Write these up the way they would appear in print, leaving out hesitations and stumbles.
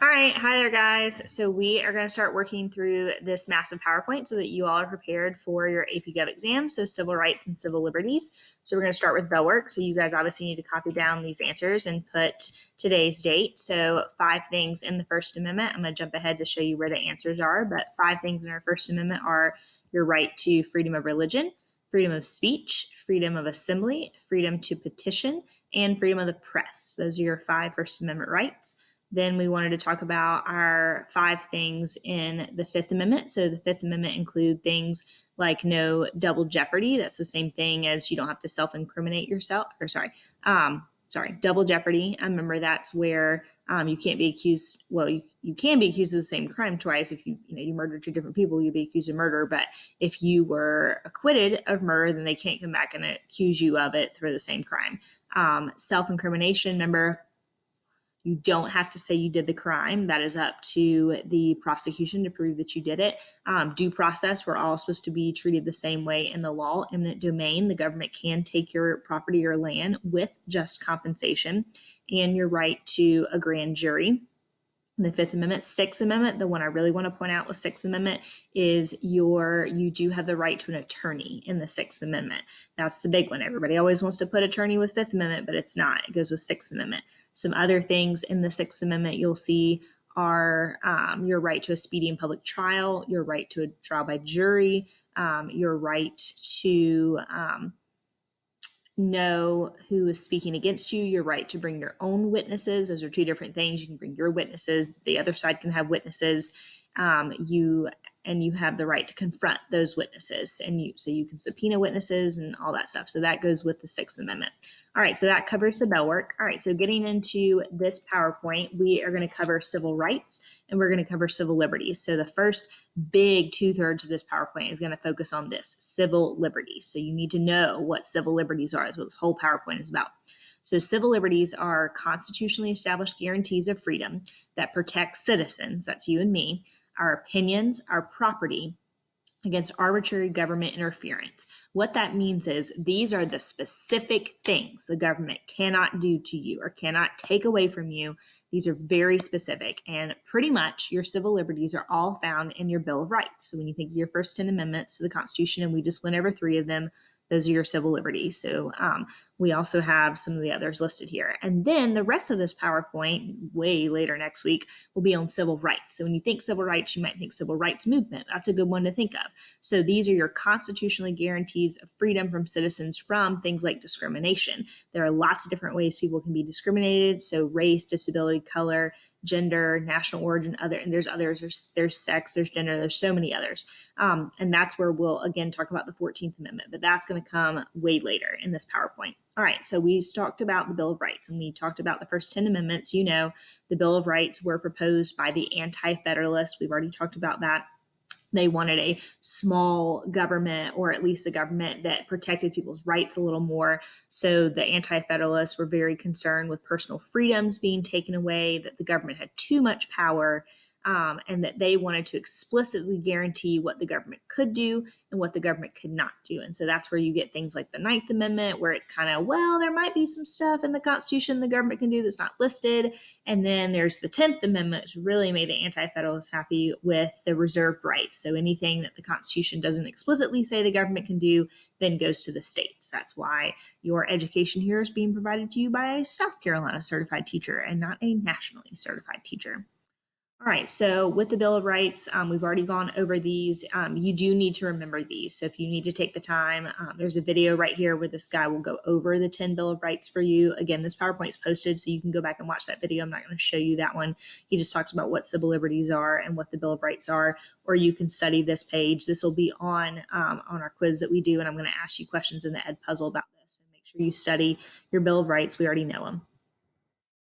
All right, hi there, guys. So we are going to start working through this massive PowerPoint so that you all are prepared for your AP Gov exam, so civil rights and civil liberties. So we're going to start with bell work. So you guys obviously need to copy down these answers and put today's date. So 5 things in the First Amendment. I'm going to jump ahead to show you where the answers are, but 5 things in our First Amendment are your right to freedom of religion, freedom of speech, freedom of assembly, freedom to petition, and freedom of the press. Those are your 5 First Amendment rights. Then we wanted to talk about our 5 things in the Fifth Amendment. So the Fifth Amendment include things like no double jeopardy. That's the same thing as you don't have to self-incriminate yourself, double jeopardy. I remember that's where you can't be accused. Well, you can be accused of the same crime twice. If you murdered 2 different people, you'd be accused of murder. But if you were acquitted of murder, then they can't come back and accuse you of it for the same crime. Self-incrimination, remember, you don't have to say you did the crime. That is up to the prosecution to prove that you did it. Due process, we're all supposed to be treated the same way in the law. Eminent domain, the government can take your property or land with just compensation, and your right to a grand jury. The Fifth Amendment. Sixth Amendment, the one I really want to point out with Sixth Amendment is you do have the right to an attorney in the Sixth Amendment. That's the big one. Everybody always wants to put attorney with Fifth Amendment, but it's not. It goes with Sixth Amendment. Some other things in the Sixth Amendment you'll see are your right to a speedy and public trial, your right to a trial by jury, your right to know who is speaking against you, your right to bring your own witnesses. Those are 2 different things. You can bring your witnesses. The other side can have witnesses. You have the right to confront those witnesses, so you can subpoena witnesses and all that stuff. So that goes with the Sixth Amendment. All right, so that covers the bell work. All right, so getting into this PowerPoint, we are going to cover civil rights and we're going to cover civil liberties. So the first big 2/3 of this PowerPoint is going to focus on this, civil liberties. So you need to know what civil liberties are. That's what this whole PowerPoint is about. So civil liberties are constitutionally established guarantees of freedom that protect citizens, that's you and me, our opinions, our property, against arbitrary government interference. What that means is these are the specific things the government cannot do to you or cannot take away from you. These are very specific, and pretty much your civil liberties are all found in your Bill of Rights. So when you think of your first 10 amendments to the Constitution, and we just went over 3 of them, those are your civil liberties. So we also have some of the others listed here. And then the rest of this PowerPoint, way later next week, will be on civil rights. So when you think civil rights, you might think civil rights movement. That's a good one to think of. So these are your constitutionally guarantees of freedom from citizens from things like discrimination. There are lots of different ways people can be discriminated. So race, disability, color, gender, national origin, and there's others. There's sex, there's gender, there's so many others. And that's where we'll again talk about the 14th Amendment, but that's going to come way later in this PowerPoint. All right, so we talked about the Bill of Rights and we talked about the first 10 amendments. You know, the Bill of Rights were proposed by the Anti-Federalists. We've already talked about that. They wanted a small government, or at least a government that protected people's rights a little more. So the Anti-Federalists were very concerned with personal freedoms being taken away, that the government had too much power, and that they wanted to explicitly guarantee what the government could do and what the government could not do. And so that's where you get things like the Ninth Amendment, where it's kind of, well, there might be some stuff in the Constitution the government can do that's not listed. And then there's the 10th Amendment, which really made the Anti-Federalists happy with the reserved rights. So anything that the Constitution doesn't explicitly say the government can do then goes to the states. That's why your education here is being provided to you by a South Carolina certified teacher and not a nationally certified teacher. All right, so with the Bill of Rights, we've already gone over these. You do need to remember these. So if you need to take the time, there's a video right here where this guy will go over the 10 Bill of Rights for you. Again, this PowerPoint is posted, so you can go back and watch that video. I'm not going to show you that one. He just talks about what civil liberties are and what the Bill of Rights are, or you can study this page. This will be on our quiz that we do, and I'm going to ask you questions in the Ed Puzzle about this. And make sure you study your Bill of Rights. We already know them.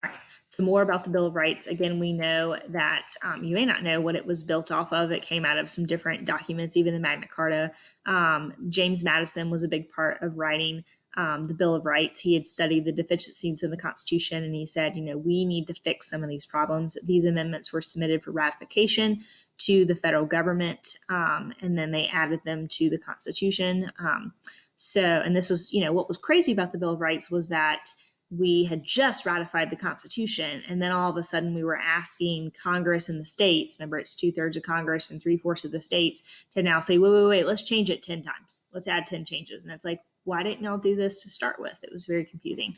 All right. So more about the Bill of Rights. Again, we know that you may not know what it was built off of. It came out of some different documents, even the Magna Carta. James Madison was a big part of writing the Bill of Rights. He had studied the deficiencies in the Constitution, and he said, we need to fix some of these problems. These amendments were submitted for ratification to the federal government, and then they added them to the Constitution. And this was, what was crazy about the Bill of Rights was that we had just ratified the Constitution, and then all of a sudden we were asking Congress and the states, remember it's 2/3 of Congress and 3/4 of the states, to now say, wait, let's change it 10 times. Let's add 10 changes. And it's like, why didn't y'all do this to start with? It was very confusing.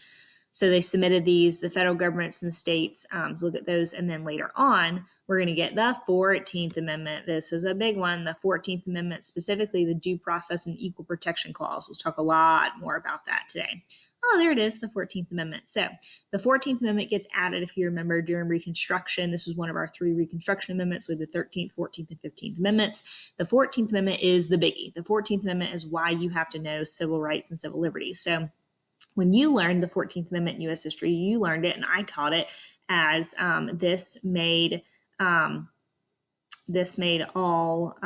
So they submitted these, the federal governments and the states, to look at those. And then later on, we're going to get the 14th Amendment. This is a big one. The 14th Amendment, specifically the Due Process and Equal Protection Clause. We'll talk a lot more about that today. Oh, there it is, the 14th Amendment. So the 14th Amendment gets added, if you remember, during Reconstruction. This was one of our 3 Reconstruction Amendments with the 13th, 14th, and 15th Amendments. The 14th Amendment is the biggie. The 14th Amendment is why you have to know civil rights and civil liberties. So when you learned the 14th Amendment in U.S. history, you learned it, and I taught it as this made all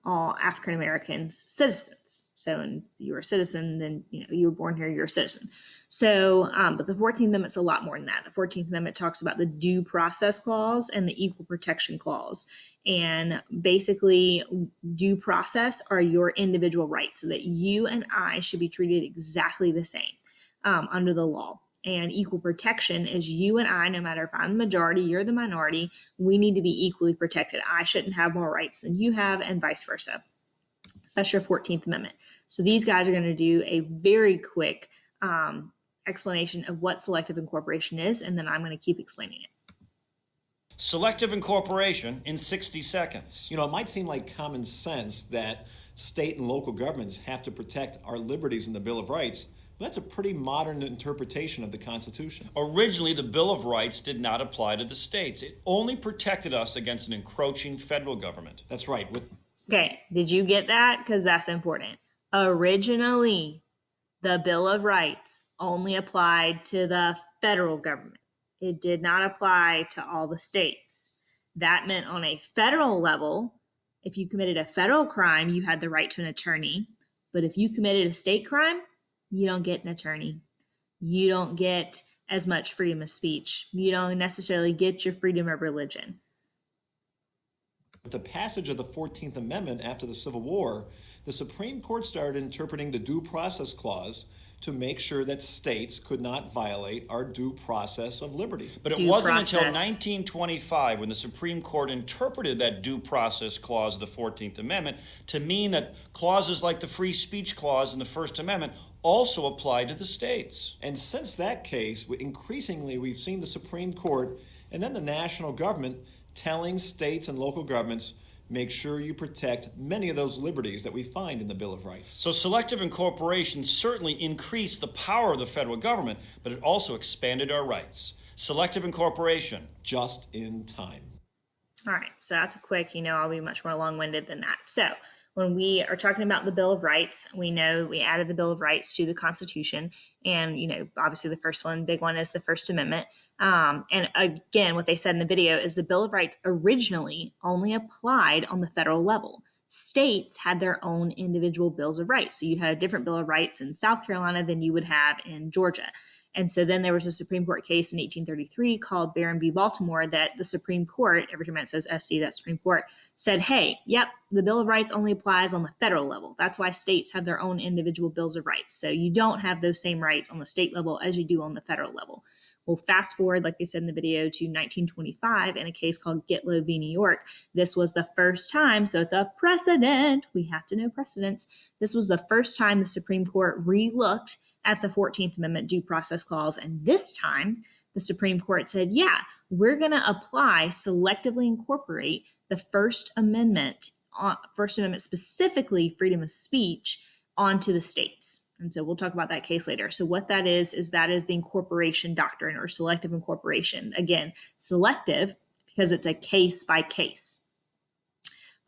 African Americans citizens. So, if you were a citizen, then you were born here, you're a citizen. So, but the 14th Amendment's a lot more than that. The 14th Amendment talks about the Due Process Clause and the Equal Protection Clause. And basically, due process are your individual rights, so that you and I should be treated exactly the same under the law. And equal protection is you and I, no matter if I'm the majority, you're the minority, we need to be equally protected. I shouldn't have more rights than you have, and vice versa. So that's your 14th Amendment. So these guys are going to do a very quick explanation of what selective incorporation is, and then I'm going to keep explaining it. Selective incorporation in 60 seconds. It might seem like common sense that state and local governments have to protect our liberties in the Bill of Rights. That's a pretty modern interpretation of the Constitution. Originally, the Bill of Rights did not apply to the states. It only protected us against an encroaching federal government. That's right. Okay, did you get that? Because that's important. Originally, the Bill of Rights only applied to the federal government. It did not apply to all the states. That meant on a federal level, if you committed a federal crime, you had the right to an attorney. But if you committed a state crime, you don't get an attorney. You don't get as much freedom of speech. You don't necessarily get your freedom of religion. With the passage of the 14th Amendment after the Civil War, the Supreme Court started interpreting the Due Process Clause to make sure that states could not violate our due process of liberty. But it wasn't until 1925 when the Supreme Court interpreted that due process clause of the 14th Amendment to mean that clauses like the free speech clause in the First Amendment also apply to the states. And since that case, increasingly we've seen the Supreme Court and then the national government telling states and local governments, make sure you protect many of those liberties that we find in the Bill of Rights. So selective incorporation certainly increased the power of the federal government, but it also expanded our rights. Selective incorporation. Just in time. All right, so that's a quick, I'll be much more long-winded than that. So when we are talking about the Bill of Rights, we know we added the Bill of Rights to the Constitution. And, obviously the first one, big one, is the First Amendment. And again, what they said in the video is the Bill of Rights originally only applied on the federal level. States had their own individual bills of rights. So you had a different Bill of Rights in South Carolina than you would have in Georgia. And so then there was a Supreme Court case in 1833 called Barron v. Baltimore that the Supreme Court, every time it says SC, that Supreme Court, said, hey, yep, the Bill of Rights only applies on the federal level. That's why states have their own individual bills of rights. So you don't have those same rights on the state level as you do on the federal level. Well, fast forward, like they said in the video, to 1925 in a case called Gitlow v. New York. This was the first time, so it's a precedent. We have to know precedents. This was the first time the Supreme Court re-looked at the 14th Amendment Due Process Clause. And this time, the Supreme Court said, yeah, we're going to selectively incorporate the First Amendment specifically freedom of speech, onto the states. And so we'll talk about that case later. So what that is the incorporation doctrine, or selective incorporation. Again, selective because it's a case by case.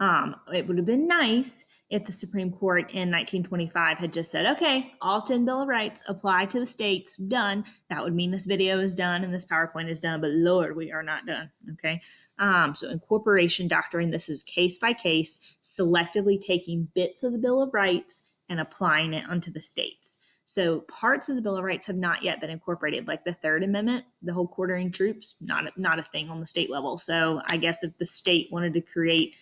It would have been nice if the Supreme Court in 1925 had just said, okay, all 10 Bill of Rights apply to the states, done. That would mean this video is done and this PowerPoint is done, but Lord, we are not done, okay? So incorporation doctrine, this is case by case, selectively taking bits of the Bill of Rights and applying it onto the states. So parts of the Bill of Rights have not yet been incorporated, like the Third Amendment, the whole quartering troops, not a thing on the state level. So I guess if the state wanted to create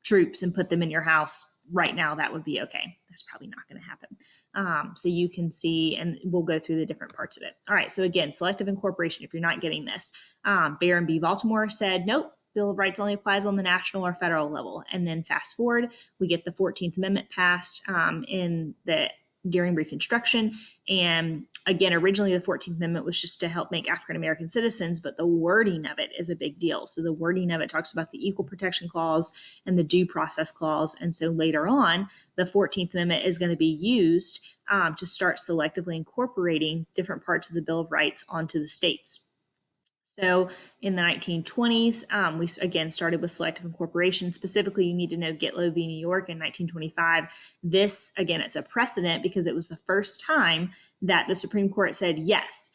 troops and put them in your house, right now that would be okay. That's probably not going to happen. So you can see, and we'll go through the different parts of it. All right. So again, selective incorporation, if you're not getting this, Barron v. Baltimore said, nope, Bill of Rights only applies on the national or federal level. And then fast forward, we get the 14th Amendment passed during Reconstruction. And again, originally the 14th Amendment was just to help make African American citizens, but the wording of it is a big deal. So the wording of it talks about the Equal Protection Clause and the Due Process Clause. And so later on, the 14th Amendment is going to be used to start selectively incorporating different parts of the Bill of Rights onto the states. So in the 1920s, we again started with selective incorporation. Specifically, you need to know Gitlow v. New York in 1925. This, again, it's a precedent because it was the first time that the Supreme Court said, yes,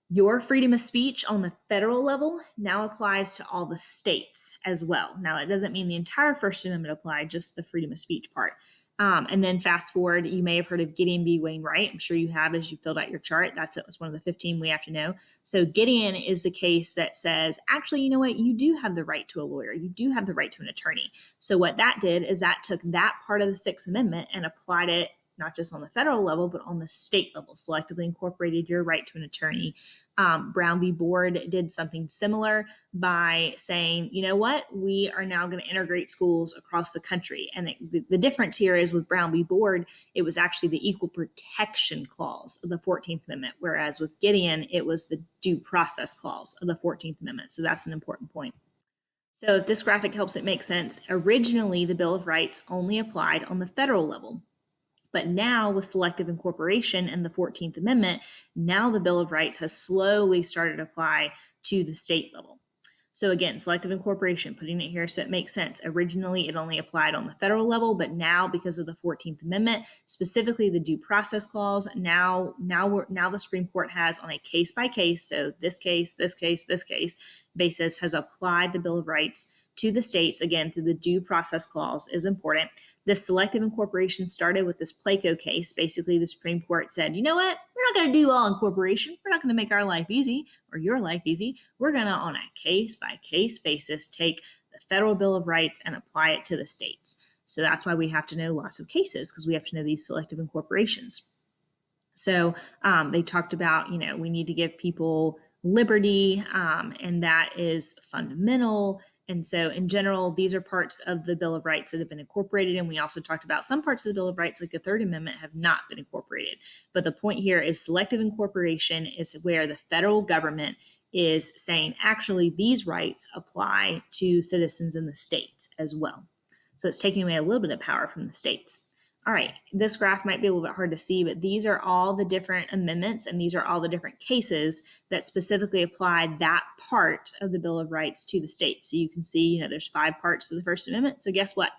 your freedom of speech on the federal level now applies to all the states as well. Now, that doesn't mean the entire First Amendment applied, just the freedom of speech part. And then fast forward, you may have heard of Gideon v. Wainwright. I'm sure you have as you filled out your chart. That's one of the 15 we have to know. So Gideon is the case that says, actually, you know what? You do have the right to a lawyer. You do have the right to an attorney. So what that did is that took that part of the Sixth Amendment and applied it not just on the federal level, but on the state level, selectively incorporated your right to an attorney. Brown v. Board did something similar by saying, you know what, we are now going to integrate schools across the country. And the difference here is with Brown v. Board, it was actually the Equal Protection Clause of the 14th Amendment, whereas with Gideon, it was the Due Process Clause of the 14th Amendment. So that's an important point. So if this graphic helps it make sense, originally the Bill of Rights only applied on the federal level. But now with selective incorporation and the 14th Amendment, now the Bill of Rights has slowly started to apply to the state level. So again, selective incorporation, putting it here so it makes sense. Originally, it only applied on the federal level, but now because of the 14th Amendment, specifically the Due Process Clause, now the Supreme Court has on a case by case, so this case basis has applied the Bill of Rights to the states, again, through the Due Process Clause is important. This selective incorporation started with this Placo case. Basically, the Supreme Court said, you know what? We're not going to do all incorporation. We're not going to make our life easy or your life easy. We're going to, on a case-by-case basis, take the federal Bill of Rights and apply it to the states. So that's why we have to know lots of cases, because we have to know these selective incorporations. So they talked about, we need to give people liberty, and that is fundamental. And so in general, these are parts of the Bill of Rights that have been incorporated. And we also talked about some parts of the Bill of Rights, like the Third Amendment, have not been incorporated. But the point here is selective incorporation is where the federal government is saying, actually, these rights apply to citizens in the state as well. So it's taking away a little bit of power from the states. All right, this graph might be a little bit hard to see, but these are all the different amendments and these are all the different cases that specifically apply that part of the Bill of Rights to the state. So you can see, there's 5 parts to the First Amendment. So guess what?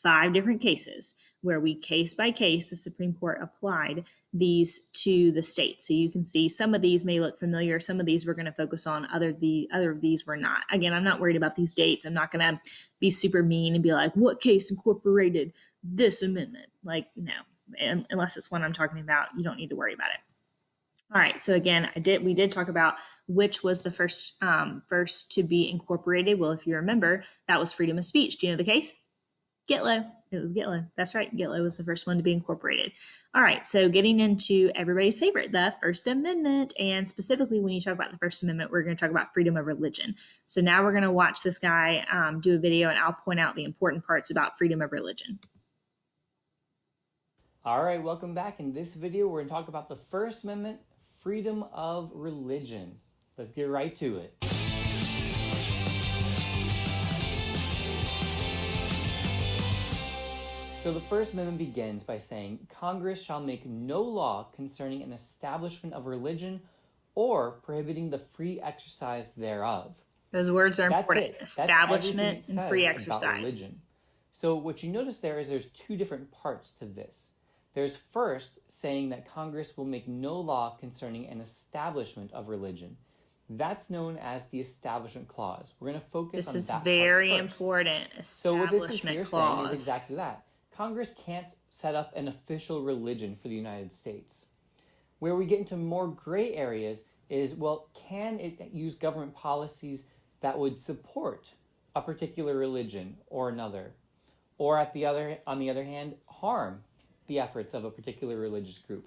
5 different cases where we case by case, the Supreme Court applied these to the state. So you can see some of these may look familiar. Some of these we're going to focus on. Other of these we're not. Again, I'm not worried about these dates. I'm not going to be super mean and be like, what case incorporated this amendment? Like, no, unless it's one I'm talking about, you don't need to worry about it. All right. So again, we did talk about which was the first to be incorporated. Well, if you remember, that was freedom of speech. Do you know the case? Gitlow. It was Gitlow. That's right. Gitlow was the first one to be incorporated. All right. So getting into everybody's favorite, the First Amendment. And specifically, when you talk about the First Amendment, we're going to talk about freedom of religion. So now we're going to watch this guy do a video, and I'll point out the important parts about freedom of religion. All right, welcome back. In this video, we're going to talk about the First Amendment, freedom of religion. Let's get right to it. So the First Amendment begins by saying, Congress shall make no law concerning an establishment of religion or prohibiting the free exercise thereof. Those words are important. That's Establishment everything it and free says exercise. about religion. So what you notice there is there's 2 different parts to this. There's first saying that Congress will make no law concerning an establishment of religion. That's known as the Establishment Clause. We're going to focus on that part first. This is very important. Establishment So what this is here clause. saying is exactly that. Congress can't set up an official religion for the United States. Where we get into more gray areas is, well, can it use government policies that would support a particular religion or another? or on the other hand, harm the efforts of a particular religious group?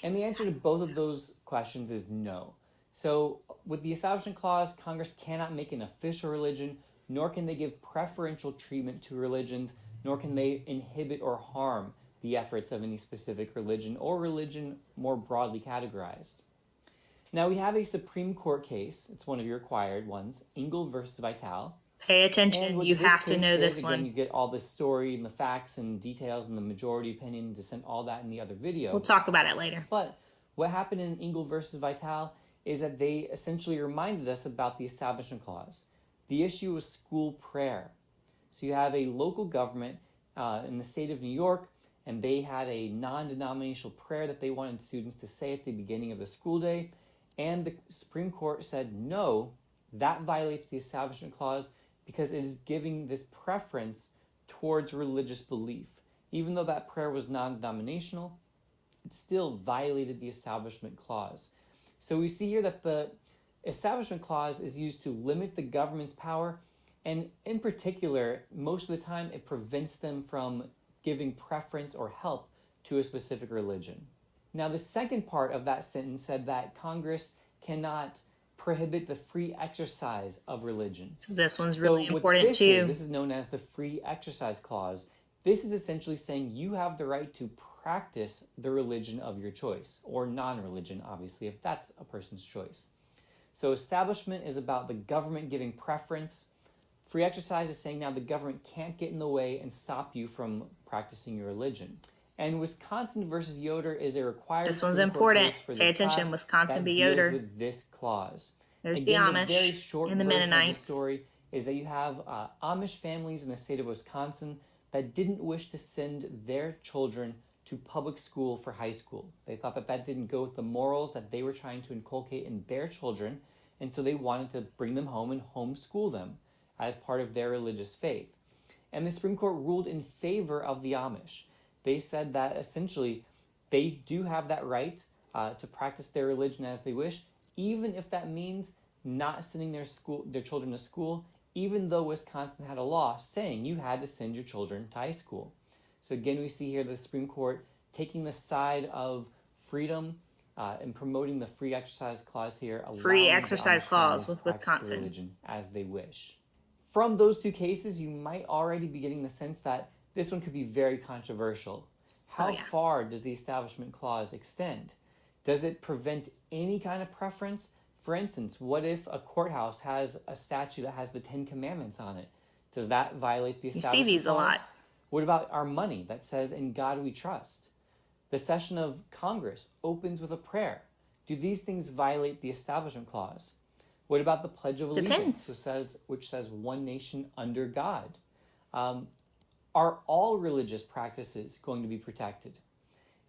And the answer to both of those questions is no. So with the Establishment Clause, Congress cannot make an official religion, nor can they give preferential treatment to religions, nor can they inhibit or harm the efforts of any specific religion or religion more broadly categorized. Now we have a Supreme Court case. It's one of your required ones, Engel versus Vitale. Pay attention. You have to know this again, one. you get all the story and the facts and details and the majority opinion, dissent, all that in the other video. We'll talk about it later. But what happened in Engel versus Vitale is that they essentially reminded us about the Establishment Clause. The issue was school prayer. So you have a local government in the state of New York, and they had a non-denominational prayer that they wanted students to say at the beginning of the school day. And the Supreme Court said, no, that violates the Establishment Clause because it is giving this preference towards religious belief. Even though that prayer was non-denominational, it still violated the Establishment Clause. So we see here that the Establishment Clause is used to limit the government's power, and in particular, most of the time, it prevents them from giving preference or help to a specific religion. Now, the second part of that sentence said that Congress cannot prohibit the free exercise of religion. So this one's really important too. This is known as the Free Exercise Clause. This is essentially saying you have the right to practice the religion of your choice, or non-religion, obviously, if that's a person's choice. So establishment is about the government giving preference. Free exercise is saying now the government can't get in the way and stop you from practicing your religion. And Wisconsin versus Yoder is a required. This one's important. Pay attention. Wisconsin v. Yoder. With this clause. There's Again, the Amish very short and the version Mennonites. Of the story is that you have Amish families in the state of Wisconsin that didn't wish to send their children to public school for high school. They thought that that didn't go with the morals that they were trying to inculcate in their children, and so they wanted to bring them home and homeschool them as part of their religious faith. And the Supreme Court ruled in favor of the Amish. They said that essentially they do have that right to practice their religion as they wish, even if that means not sending their children to school, even though Wisconsin had a law saying you had to send your children to high school. So again, we see here the Supreme Court taking the side of freedom and promoting the Free Exercise Clause here. Free Exercise Clause with Wisconsin. Religion as they wish. From those two cases, you might already be getting the sense that this one could be very controversial. How far does the Establishment Clause extend? Does it prevent any kind of preference? For instance, what if a courthouse has a statue that has the 10 Commandments on it? Does that violate the Establishment Clause? You see these a lot. What about our money that says, "In God we trust"? The session of Congress opens with a prayer. Do these things violate the Establishment Clause? What about the Pledge of Allegiance, which says one nation under God? Are all religious practices going to be protected?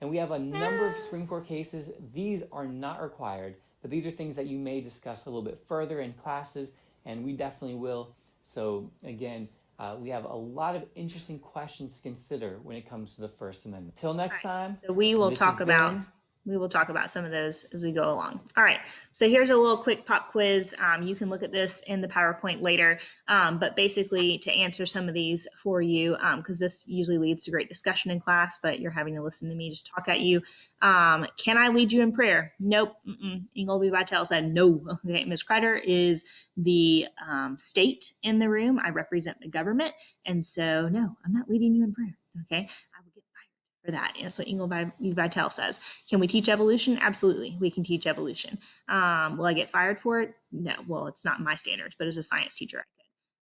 And we have a number of Supreme Court cases. These are not required, but these are things that you may discuss a little bit further in classes, and we definitely will. So again, we have a lot of interesting questions to consider when it comes to the First Amendment. Till next time. So we will talk about some of those as we go along. All right. So here's a little quick pop quiz. You can look at this in the PowerPoint later. But basically to answer some of these for you, because this usually leads to great discussion in class, but you're having to listen to me just talk at you. Can I lead you in prayer? Nope. Engel v. Vitale said no. Okay. Ms. Kreider is the state in the room. I represent the government. And so no, I'm not leading you in prayer. Okay. For that. And that's what Engel v. Vitale says. Can we teach evolution? Absolutely. We can teach evolution. Will I get fired for it? No. Well, it's not my standards, but as a science teacher,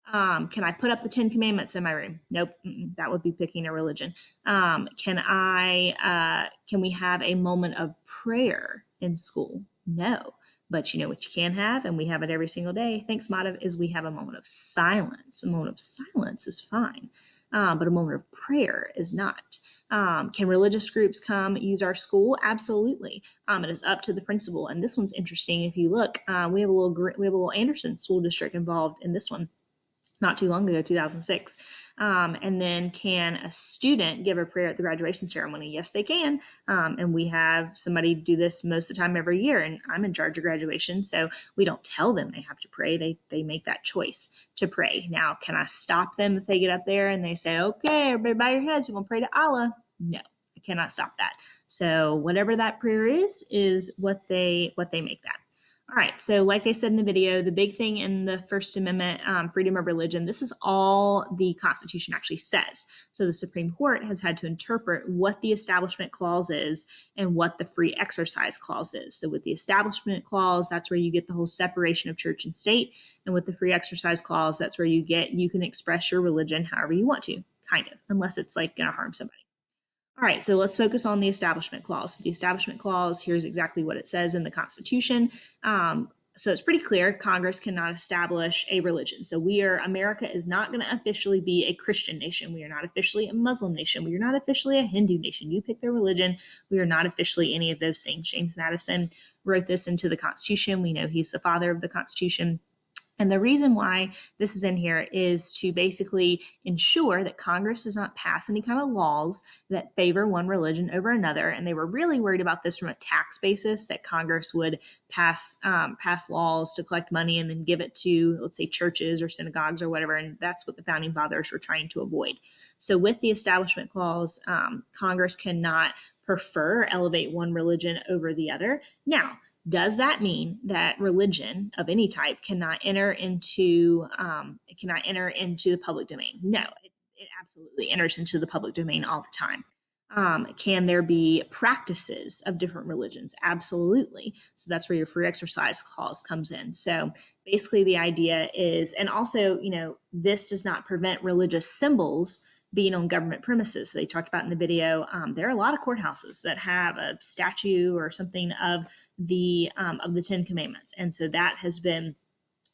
I could. Can I put up the 10 Commandments in my room? Nope. That would be picking a religion. Can we have a moment of prayer in school? No. But you know what you can have, and we have it every single day. Thanks, Madhav, is we have a moment of silence. A moment of silence is fine. But a moment of prayer is not. Can religious groups come use our school? Absolutely. It is up to the principal. And this one's interesting. If you look, we have a little Anderson school district involved in this one. not too long ago, 2006. And then can a student give a prayer at the graduation ceremony? Yes, they can. And we have somebody do this most of the time every year. And I'm in charge of graduation, so we don't tell them they have to pray. They make that choice to pray. Now, can I stop them if they get up there and they say, okay, everybody bow your heads, we're going to pray to Allah? No, I cannot stop that. So whatever that prayer is what they make that. All right, so like I said in the video, the big thing in the First Amendment, freedom of religion, this is all the Constitution actually says. So the Supreme Court has had to interpret what the Establishment Clause is and what the Free Exercise Clause is. So with the Establishment Clause, that's where you get the whole separation of church and state. And with the Free Exercise Clause, that's where you can express your religion however you want to, kind of, unless it's like going to harm somebody. All right, so let's focus on the Establishment Clause. The Establishment Clause, here's exactly what it says in the Constitution. So it's pretty clear Congress cannot establish a religion. So America is not going to officially be a Christian nation. We are not officially a Muslim nation. We are not officially a Hindu nation. You pick their religion. We are not officially any of those things. James Madison wrote this into the Constitution. We know he's the father of the Constitution. And the reason why this is in here is to basically ensure that Congress does not pass any kind of laws that favor one religion over another. And they were really worried about this from a tax basis, that Congress would pass laws to collect money and then give it to, let's say, churches or synagogues or whatever. And that's what the founding fathers were trying to avoid. So with the Establishment Clause, Congress cannot prefer or elevate one religion over the other. Now, does that mean that religion of any type cannot enter into the public domain? No, it absolutely enters into the public domain all the time. Can there be practices of different religions? Absolutely. So that's where your Free Exercise Clause comes in. So basically the idea is, and also, this does not prevent religious symbols being on government premises. So they talked about in the video, there are a lot of courthouses that have a statue or something of the 10 Commandments. And so that has been,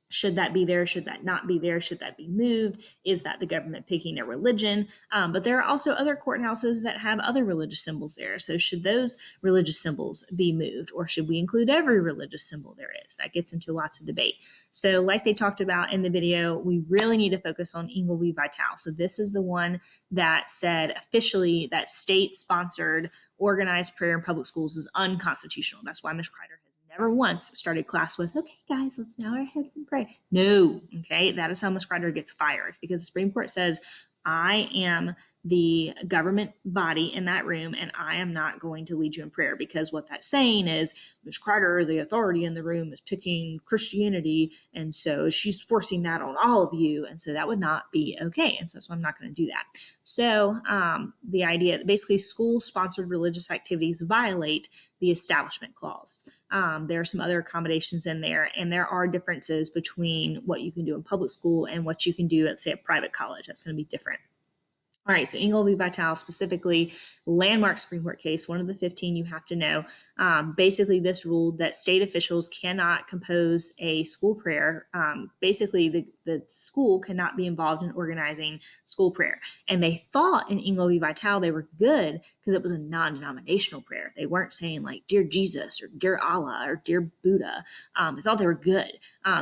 should that be there? Should that not be there? Should that be moved? Is that the government picking a religion? But there are also other courthouses that have other religious symbols there. So should those religious symbols be moved, or should we include every religious symbol there is? That gets into lots of debate. So like they talked about in the video, we really need to focus on Engel v. Vital. So this is the one that said officially that state-sponsored organized prayer in public schools is unconstitutional. That's why Ms. Kreider never once started class with, okay, guys, let's bow our heads and pray. No, okay, that is how Ms. Kreider gets fired, because the Supreme Court says, I am the government body in that room, and I am not going to lead you in prayer, because what that's saying is Ms. Kreider, the authority in the room, is picking Christianity, and so she's forcing that on all of you, and so that would not be okay, and so I'm not going to do that. So the idea that basically school-sponsored religious activities violate the Establishment Clause. There are some other accommodations in there, and there are differences between what you can do in public school and what you can do at, say, a private college. That's going to be different. All right, so Engel v. Vital, specifically, landmark Supreme Court case, one of the 15 you have to know. Basically, this ruled that state officials cannot compose a school prayer. Basically, the school cannot be involved in organizing school prayer. And they thought in Engel v. Vital they were good because it was a non-denominational prayer. They weren't saying like, Dear Jesus, or Dear Allah, or Dear Buddha. They thought they were good.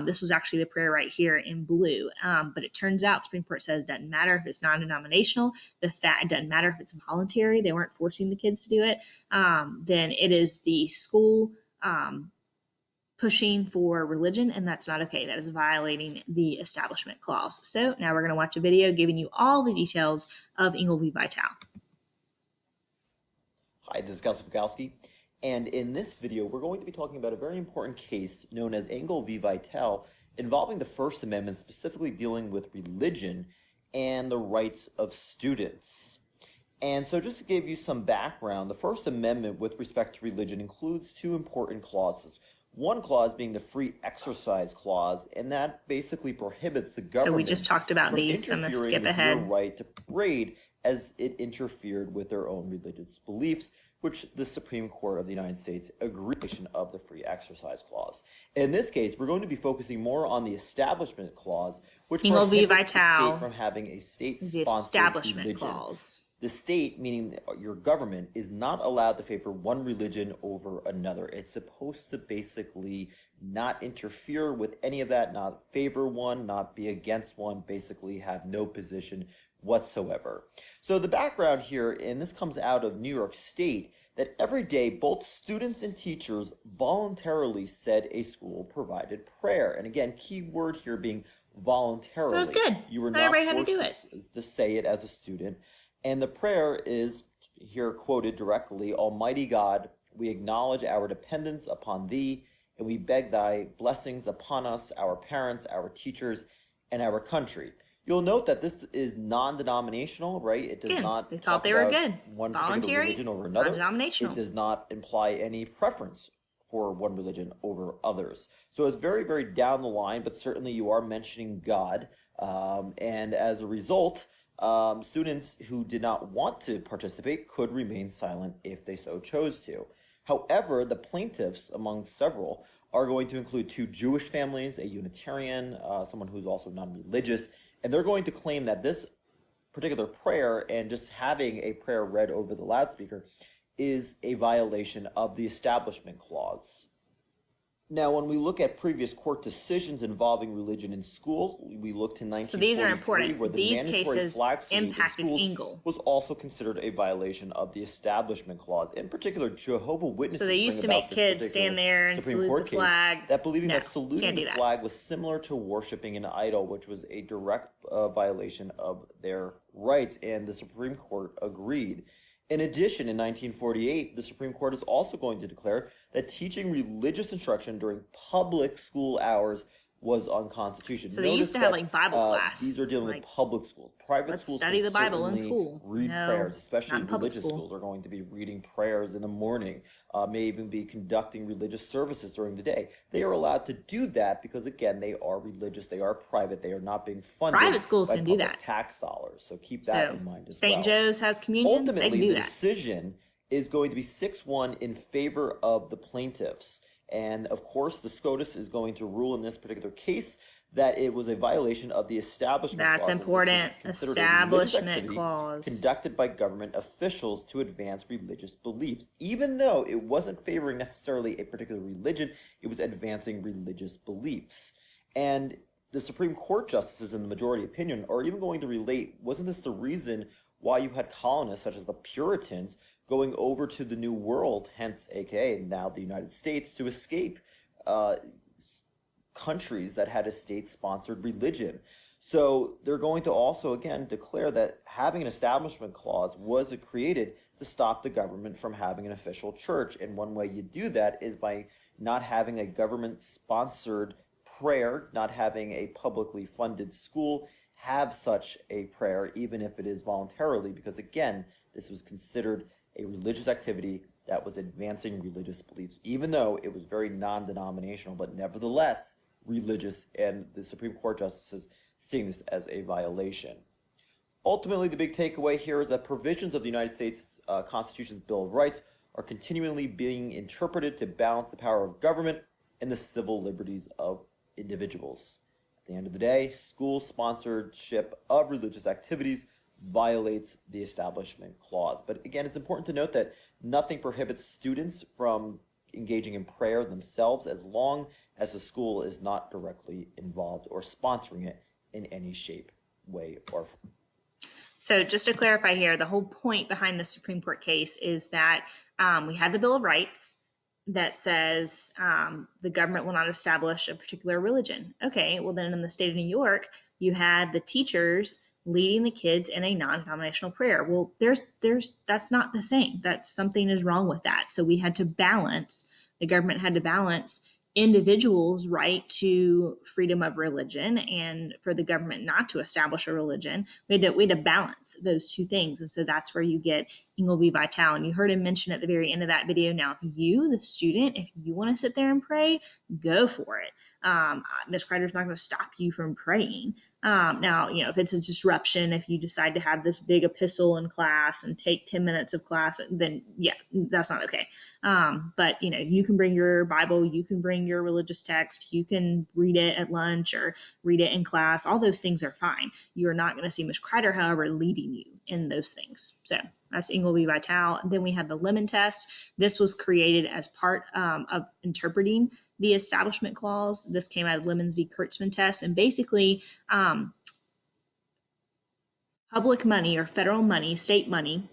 This was actually the prayer right here in blue. But it turns out the Supreme Court says it doesn't matter if it's non-denominational. It doesn't matter if it's voluntary. They weren't forcing the kids to do it. Then it is the school pushing for religion, and that's not okay. That is violating the Establishment Clause. So now we're going to watch a video giving you all the details of Engel v. Vital. Hi, this is Kelsey Fukowski, and in this video we're going to be talking about a very important case known as Engel v. Vital, involving the First Amendment, specifically dealing with religion and the rights of students. And so just to give you some background, the First Amendment with respect to religion includes two important clauses. One clause being the Free Exercise Clause, and that basically prohibits the government. So we just talked about these. I'm going to skip ahead. Your right to parade as it interfered with their own religious beliefs, which the Supreme Court of the United States agreed of the Free Exercise Clause. In this case, we're going to be focusing more on the Establishment Clause, which Engel v. prohibits the Vital state from having a is the state-sponsored Establishment religion. Clause. The state, meaning your government, is not allowed to favor one religion over another. It's supposed to basically not interfere with any of that, not favor one, not be against one, basically have no position whatsoever. So the background here, and this comes out of New York State, that every day both students and teachers voluntarily said a school-provided prayer. And again, key word here being voluntarily. So it's good. You were Not not everybody had to forced do to say it as a student. And the prayer is, here quoted directly, Almighty God, we acknowledge our dependence upon Thee, and we beg Thy blessings upon us, our parents, our teachers, and our country. You'll note that this is non-denominational, right? It does Good. not They talk thought they were about good. one particular Voluntary, religion over another. non-denominational. It does not imply any preference for one religion over others. So it's very, very down the line, but certainly you are mentioning God. And as a result, students who did not want to participate could remain silent if they so chose to. However, the plaintiffs, among several, are going to include two Jewish families, a Unitarian, someone who's also non-religious, and they're going to claim that this particular prayer and just having a prayer read over the loudspeaker is a violation of the Establishment Clause. Now, when we look at previous court decisions involving religion in school, we look to 1943, So these are important. where the These mandatory cases flag salute in impacted schools Engel. was also considered a violation of the Establishment Clause. In particular, Jehovah Witnesses So they used to bring make about this kids particular stand there and Supreme salute Court the case flag. that believing No, that saluting can't do the that. flag was similar to worshiping an idol, which was a direct violation of their rights, and the Supreme Court agreed. In addition, in 1948, the Supreme Court is also going to declare that teaching religious instruction during public school hours was unconstitutional. So they used to have, like, Bible class. These are dealing Like, with public schools. Private let's schools study can the Bible in certainly school. read No, prayers, especially not in public religious school. schools are going to be reading prayers in the morning, may even be conducting religious services during the day. They are allowed to do that because, again, they are religious, they are private, they are not being funded Private schools by can do public that. tax dollars. So keep that So in mind as well. St. Joe's has communion. They can Ultimately, do the that. decision is going to be 6-1 in favor of the plaintiffs. And of course, the SCOTUS is going to rule in this particular case that it was a violation of the Establishment That's Clause. as this was important. considered a religious Establishment activity Clause. conducted by government officials to advance religious beliefs. Even though it wasn't favoring necessarily a particular religion, it was advancing religious beliefs. And the Supreme Court justices, in the majority opinion, are even going to relate, wasn't this the reason why you had colonists such as the Puritans going over to the New World, hence aka now the United States, to escape countries that had a state-sponsored religion? So they're going to also, again, declare that having an Establishment Clause was created to stop the government from having an official church. And one way you do that is by not having a government-sponsored prayer, not having a publicly funded school have such a prayer, even if it is voluntarily, because again, this was considered a religious activity that was advancing religious beliefs, even though it was very non-denominational, but nevertheless religious, and the Supreme Court justices seeing this as a violation. Ultimately, the big takeaway here is that provisions of the United States Constitution's Bill of Rights are continually being interpreted to balance the power of government and the civil liberties of individuals. At the end of the day, school sponsorship of religious activities violates the Establishment Clause. But again, it's important to note that nothing prohibits students from engaging in prayer themselves as long as the school is not directly involved or sponsoring it in any shape, way, or form. So just to clarify here, the whole point behind the Supreme Court case is that we had the Bill of Rights that says the government will not establish a particular religion. Okay, well then in the state of New York, you had the teachers leading the kids in a non-denominational prayer. Well, that's not the same. That's something is wrong with that. So we had to balance, the government had to balance individuals' right to freedom of religion and for the government not to establish a religion. We had to balance those two things. And so that's where you get Engel v. Vital. And you heard him mention at the very end of that video, now, if you, the student, if you want to sit there and pray, go for it. Ms. Kreider's not going to stop you from praying. Now, if it's a disruption, if you decide to have this big epistle in class and take 10 minutes of class, then yeah, that's not okay. But you can bring your Bible, you can bring bring your religious text. You can read it at lunch or read it in class. All those things are fine. You're not going to see Ms. Kreider, however, leading you in those things. So that's Engel v. Vitale. Then we have the Lemon Test. This was created as part of interpreting the Establishment Clause. This came out of Lemons v. Kurtzman test. And basically, public money or federal money, state money,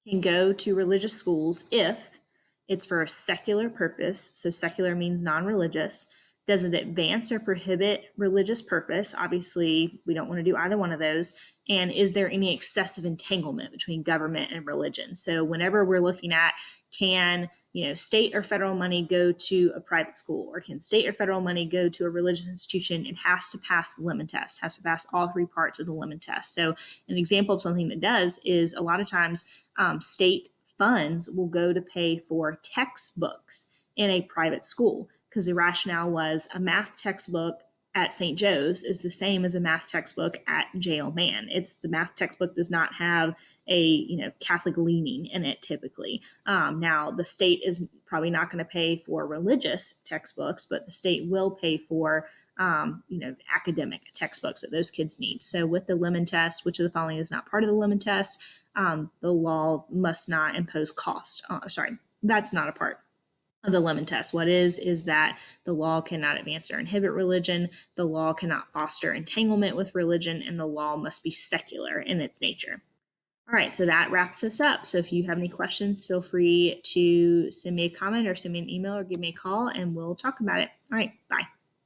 can go to religious schools if it's for a secular purpose. So secular means non-religious. Does it advance or prohibit religious purpose? Obviously, we don't want to do either one of those. And is there any excessive entanglement between government and religion? So whenever we're looking at, can state or federal money go to a private school, or can state or federal money go to a religious institution, it has to pass the Lemon Test, has to pass all three parts of the Lemon Test. So an example of something that does is a lot of times state funds will go to pay for textbooks in a private school, because the rationale was a math textbook at St. Joe's is the same as a math textbook at J.L. Mann. It's the math textbook does not have a Catholic leaning in it typically. Now the state is probably not going to pay for religious textbooks, but the state will pay for academic textbooks that those kids need. So with the Lemon Test, which of the following is not part of the Lemon Test, the law must not impose cost. That's not a part of the Lemon Test. What is that the law cannot advance or inhibit religion, the law cannot foster entanglement with religion, and the law must be secular in its nature. All right, so that wraps us up. So if you have any questions, feel free to send me a comment or send me an email or give me a call, and we'll talk about it. All right, bye.